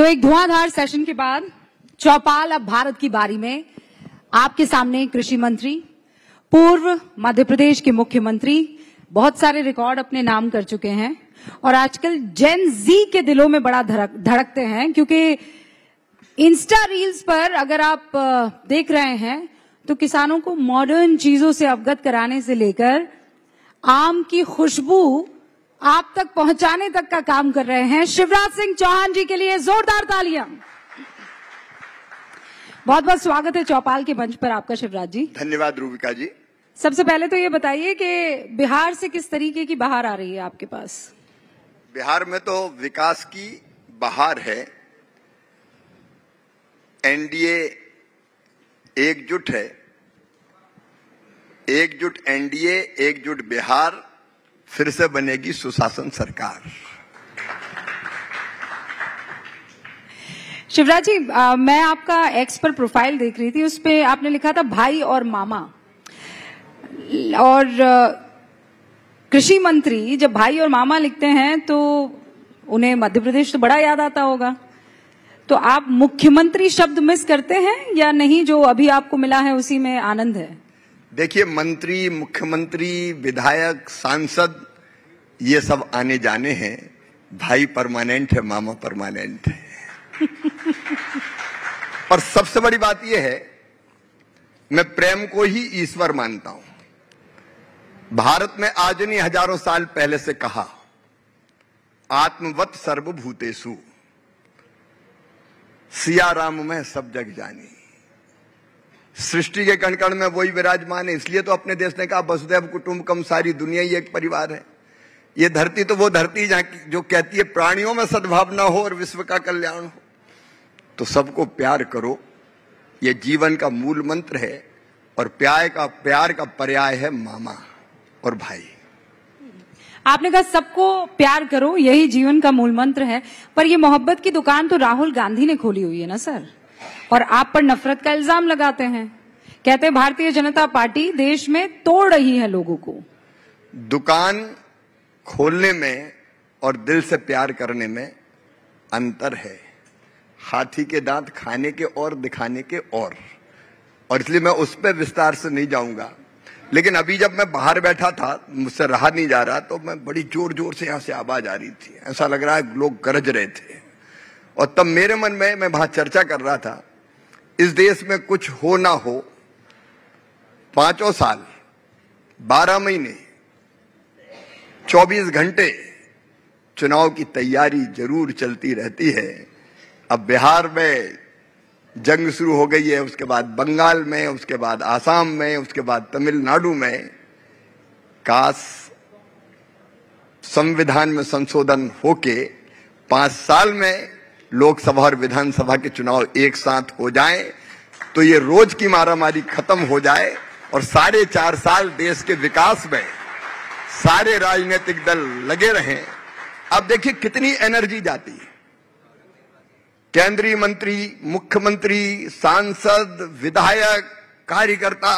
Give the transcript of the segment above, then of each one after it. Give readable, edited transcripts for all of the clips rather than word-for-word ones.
तो एक धुआंधार सेशन के बाद चौपाल अब भारत की बारी में आपके सामने कृषि मंत्री, पूर्व मध्य प्रदेश के मुख्यमंत्री, बहुत सारे रिकॉर्ड अपने नाम कर चुके हैं और आजकल जेन जी के दिलों में बड़ा धड़कते हैं, क्योंकि इंस्टा रील्स पर अगर आप देख रहे हैं तो किसानों को मॉडर्न चीजों से अवगत कराने से लेकर आम की खुशबू आप तक पहुंचाने तक का काम कर रहे हैं। शिवराज सिंह चौहान जी के लिए जोरदार तालियां। बहुत बहुत स्वागत है चौपाल के मंच पर आपका शिवराज जी। धन्यवाद रूबिका जी। सबसे पहले तो ये बताइए कि बिहार से किस तरीके की बहार आ रही है आपके पास? बिहार में तो विकास की बहार है। एनडीए एकजुट है, एकजुट एनडीए, एकजुट बिहार, फिर से बनेगी सुशासन सरकार। शिवराज जी, मैं आपका एक्स पर प्रोफाइल देख रही थी, उस पे आपने लिखा था भाई और मामा। और कृषि मंत्री जब भाई और मामा लिखते हैं तो उन्हें मध्य प्रदेश तो बड़ा याद आता होगा, तो आप मुख्यमंत्री शब्द मिस करते हैं या नहीं? जो अभी आपको मिला है उसी में आनंद है? देखिए, मंत्री, मुख्यमंत्री, विधायक, सांसद, ये सब आने जाने हैं। भाई परमानेंट है, मामा परमानेंट है। और सबसे बड़ी बात यह है, मैं प्रेम को ही ईश्वर मानता हूं। भारत में आज नहीं, हजारों साल पहले से कहा, आत्मवत सर्वभूतेषु, सिया राम में सब जग जानी। सृष्टि के कण कण में वही विराजमान है। इसलिए तो अपने देश ने कहा वसुधैव कुटुंबकम, सारी दुनिया ही एक परिवार है। ये धरती तो वो धरती जहां जो कहती है प्राणियों में सद्भावना हो और विश्व का कल्याण हो। तो सबको प्यार करो, ये जीवन का मूल मंत्र है। और प्यार का पर्याय है मामा और भाई। आपने कहा सबको प्यार करो, यही जीवन का मूल मंत्र है, पर ये मोहब्बत की दुकान तो राहुल गांधी ने खोली हुई है ना सर, और आप पर नफरत का इल्जाम लगाते हैं। कहते हैं भारतीय जनता पार्टी देश में तोड़ रही है लोगों को। दुकान खोलने में और दिल से प्यार करने में अंतर है। हाथी के दांत खाने के और दिखाने के और इसलिए मैं उस पर विस्तार से नहीं जाऊंगा। लेकिन अभी जब मैं बाहर बैठा था, मुझसे रहा नहीं जा रहा, तो मैं बड़ी जोर जोर से यहां से आवाज आ रही थी। ऐसा लग रहा है लोग गरज रहे थे। और तब मेरे मन में, मैं वहां चर्चा कर रहा था, इस देश में कुछ हो ना हो, 5 साल, 12 महीने, 24 घंटे चुनाव की तैयारी जरूर चलती रहती है। अब बिहार में जंग शुरू हो गई है, उसके बाद बंगाल में, उसके बाद आसाम में, उसके बाद तमिलनाडु में। काश संविधान में संशोधन होके 5 साल में लोकसभा और विधानसभा के चुनाव एक साथ हो जाएं, तो ये रोज की मारामारी खत्म हो जाए और साढ़े 4 साल देश के विकास में सारे राजनीतिक दल लगे रहें। अब देखिए कितनी एनर्जी जाती है। केंद्रीय मंत्री, मुख्यमंत्री, सांसद, विधायक, कार्यकर्ता,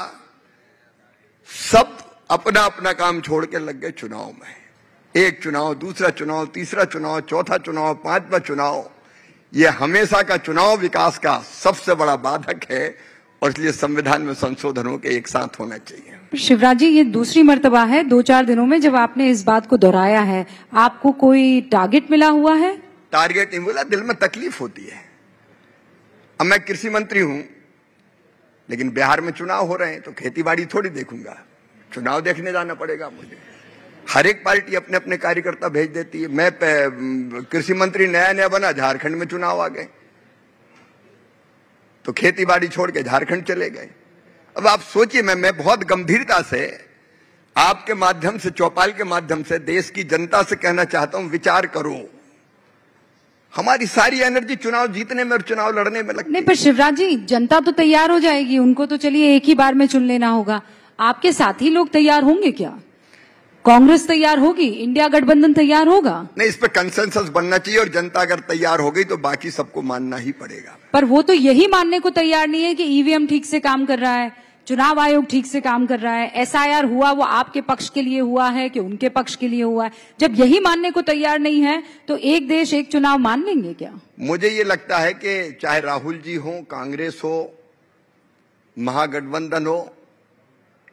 सब अपना अपना काम छोड़ के लग गए चुनाव में। एक चुनाव, दूसरा चुनाव, तीसरा चुनाव, चौथा चुनाव, 5वां चुनाव। ये हमेशा का चुनाव विकास का सबसे बड़ा बाधक है और इसलिए संविधान में संशोधनों के एक साथ होना चाहिए। शिवराज जी, ये दूसरी मर्तबा है 2-4 दिनों में जब आपने इस बात को दोहराया है। आपको कोई टारगेट मिला हुआ है? टारगेट नहीं बोला, दिल में तकलीफ होती है। अब मैं कृषि मंत्री हूं, लेकिन बिहार में चुनाव हो रहे हैं, तो खेतीबाड़ी थोड़ी देखूंगा, चुनाव देखने जाना पड़ेगा मुझे। हर एक पार्टी अपने अपने कार्यकर्ता भेज देती है। मैं कृषि मंत्री नया बना, झारखंड में चुनाव आ गए, तो खेतीबाड़ी छोड़ के झारखंड चले गए। अब आप सोचिए, मैं बहुत गंभीरता से आपके माध्यम से, चौपाल के माध्यम से देश की जनता से कहना चाहता हूं, विचार करो। हमारी सारी एनर्जी चुनाव जीतने में और चुनाव लड़ने में लगती है। नहीं, पर शिवराज जी, जनता तो तैयार हो जाएगी, उनको तो चलिए एक ही बार में चुन लेना होगा। आपके साथी लोग तैयार होंगे क्या? कांग्रेस तैयार होगी, इंडिया गठबंधन तैयार होगा? नहीं, इस पे कंसेंसस बनना चाहिए और जनता अगर तैयार हो गई तो बाकी सबको मानना ही पड़ेगा। पर वो तो यही मानने को तैयार नहीं है कि ईवीएम ठीक से काम कर रहा है, चुनाव आयोग ठीक से काम कर रहा है, एसआईआर हुआ वो आपके पक्ष के लिए हुआ है कि उनके पक्ष के लिए हुआ है? जब यही मानने को तैयार नहीं है तो एक देश एक चुनाव मान लेंगे क्या? मुझे ये लगता है कि चाहे राहुल जी हो, कांग्रेस हो, महागठबंधन हो,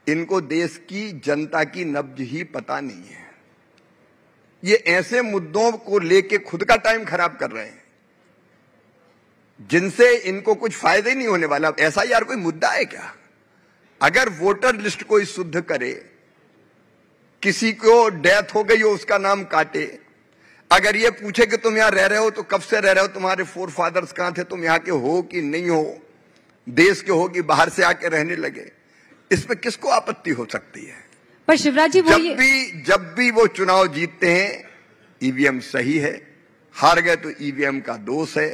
इनको देश की जनता की नब्ज ही पता नहीं है। ये ऐसे मुद्दों को लेके खुद का टाइम खराब कर रहे हैं जिनसे इनको कुछ फायदा ही नहीं होने वाला। ऐसा यार कोई मुद्दा है क्या? अगर वोटर लिस्ट कोई शुद्ध करे, किसी को डेथ हो गई हो उसका नाम काटे, अगर ये पूछे कि तुम यहां रह रहे हो तो कब से रह रहे हो, तुम्हारे फोर फादर्स कहां थे, तुम यहां के हो कि नहीं हो, देश के हो कि बाहर से आके रहने लगे, इसमें किसको आपत्ति हो सकती है? पर शिवराज जी जब भी वो चुनाव जीतते हैं ईवीएम सही है, हार गए तो ईवीएम का दोष है।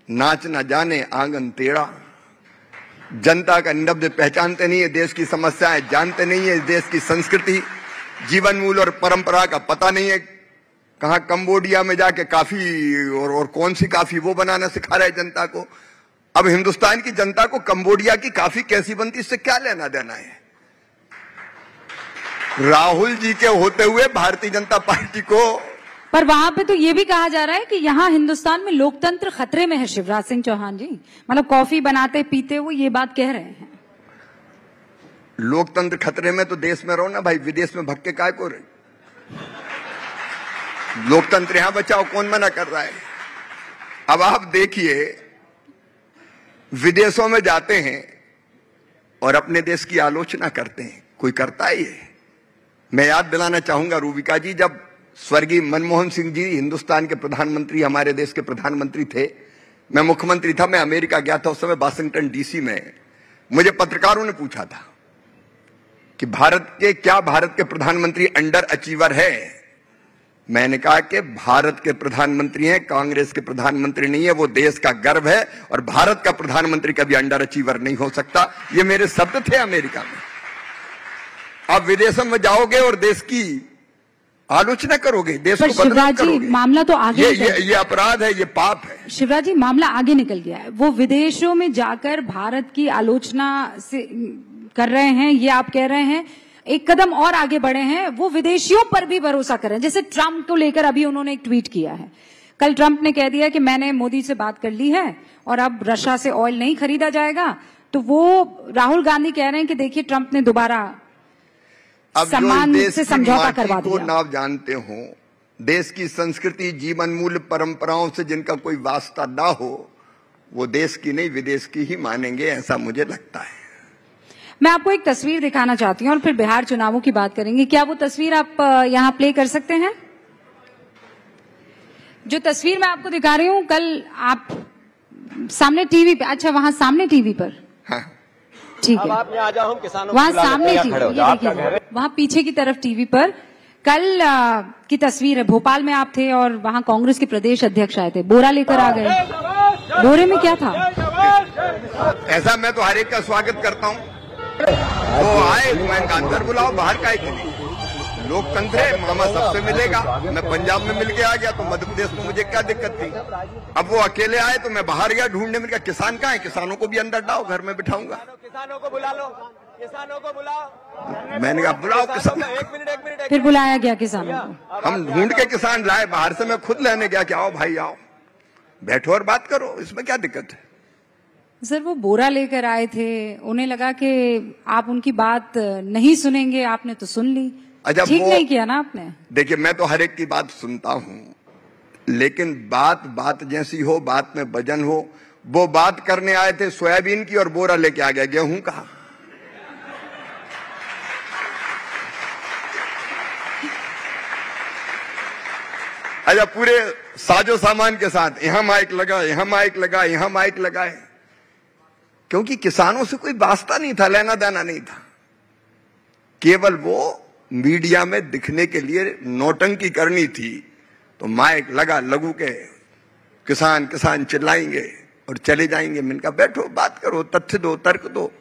नाच न जाने आंगन टेढ़ा, जनता का नब्ज पहचानते नहीं है, देश की समस्याएं जानते नहीं है, देश की संस्कृति, जीवन मूल्य और परंपरा का पता नहीं है। कहां कंबोडिया में जाके काफी और कौन सी काफी वो बनाना सिखा रहे जनता को। अब हिंदुस्तान की जनता को कंबोडिया की काफी कैसी बनती इससे क्या लेना देना है? राहुल जी के होते हुए भारतीय जनता पार्टी को। पर वहां पे तो ये भी कहा जा रहा है कि यहाँ हिंदुस्तान में लोकतंत्र खतरे में है। शिवराज सिंह चौहान जी मतलब कॉफी बनाते पीते वो ये बात कह रहे हैं। लोकतंत्र खतरे में तो देश में रहो ना भाई, विदेश में भक्के काय को रहे? लोकतंत्र यहां बचाओ, कौन मना कर रहा है? अब आप देखिए, विदेशों में जाते हैं और अपने देश की आलोचना करते हैं, कोई करता ही है? मैं याद दिलाना चाहूंगा रूबिका जी, जब स्वर्गीय मनमोहन सिंह जी हिंदुस्तान के प्रधानमंत्री, हमारे देश के प्रधानमंत्री थे, मैं मुख्यमंत्री था, मैं अमेरिका गया था उस समय वाशिंगटन डीसी में। मुझे पत्रकारों ने पूछा था कि भारत के प्रधानमंत्री अंडर अचीवर है? मैंने कहा कि भारत के प्रधानमंत्री हैं, कांग्रेस के प्रधानमंत्री नहीं है, वो देश का गर्व है और भारत का प्रधानमंत्री कभी अंडर अचीवर नहीं हो सकता। ये मेरे शब्द थे अमेरिका में। आप विदेशों में जाओगे और देश की आलोचना करोगे, देश को बदनाम करोगे। मामला तो आगे ये अपराध है, ये पाप है। शिवराज जी मामला आगे निकल गया है, वो विदेशों में जाकर भारत की आलोचना से कर रहे हैं, ये आप कह रहे हैं। एक कदम और आगे बढ़े हैं, वो विदेशियों पर भी भरोसा करें। जैसे ट्रंप को लेकर अभी उन्होंने एक ट्वीट किया है। कल ट्रंप ने कह दिया कि मैंने मोदी से बात कर ली है और अब रशिया से ऑयल नहीं खरीदा जाएगा। तो वो राहुल गांधी कह रहे हैं कि देखिए ट्रंप ने दोबारा सम्मान से समझौता करवा दिया। ना जानते हो, देश की संस्कृति, जीवन मूल्य, परंपराओं से जिनका कोई वास्ता ना हो, वो देश की नहीं विदेश की ही मानेंगे, ऐसा मुझे लगता है। मैं आपको एक तस्वीर दिखाना चाहती हूँ और फिर बिहार चुनावों की बात करेंगे। क्या वो तस्वीर आप यहाँ प्ले कर सकते हैं? जो तस्वीर मैं आपको दिखा रही हूँ, कल आप सामने टीवी पे, अच्छा वहां सामने टीवी पर, हाँ। ठीक है, आप आ जाओ, हम किसानों वहां सामने टीवी, ये देखिए वहां पीछे की तरफ टीवी पर कल की तस्वीर है। भोपाल में आप थे और वहां कांग्रेस के प्रदेश अध्यक्ष आए थे, बोरा लेकर आ गए। बोरे में क्या था? ऐसा मैं तो हर एक का स्वागत करता हूँ। वो आए तो मैं अंदर बुलाओ, बाहर का के लिए। लोकतंत्र है, मामा सबसे मिलेगा। मैं पंजाब में मिल के आ गया तो मध्य प्रदेश में मुझे क्या दिक्कत थी? अब वो अकेले आए तो मैं बाहर गया ढूंढने में, किसान कहाँ है? किसानों को भी अंदर लाओ, घर में बिठाऊंगा। किसानों को बुला लो, किसानों को बुलाओ। मैंने कहा बुलाओ किसान। एक मिनट फिर बुलाया गया किसानों को। हम ढूंढ के किसान लाए बाहर से, मैं खुद लेने गया कि आओ भाई आओ, बैठो और बात करो, इसमें क्या दिक्कत है? सर वो बोरा लेकर आए थे, उन्हें लगा कि आप उनकी बात नहीं सुनेंगे, आपने तो सुन ली। ठीक नहीं किया ना आपने? देखिए मैं तो हर एक की बात सुनता हूं, लेकिन बात जैसी हो, बात में वजन हो। वो बात करने आए थे सोयाबीन की और बोरा लेके आ गया गेहूं का। अच्छा पूरे साजो सामान के साथ, यहां माइक लगा, यहां माइक लगा, यहां माइक लगाए, क्योंकि किसानों से कोई वास्ता नहीं था, लेना देना नहीं था। केवल वो मीडिया में दिखने के लिए नौटंकी करनी थी। तो माइक लगा, लगू के किसान किसान चिल्लाएंगे और चले जाएंगे। मैंने कहा बैठो, बात करो, तथ्य दो, तर्क दो।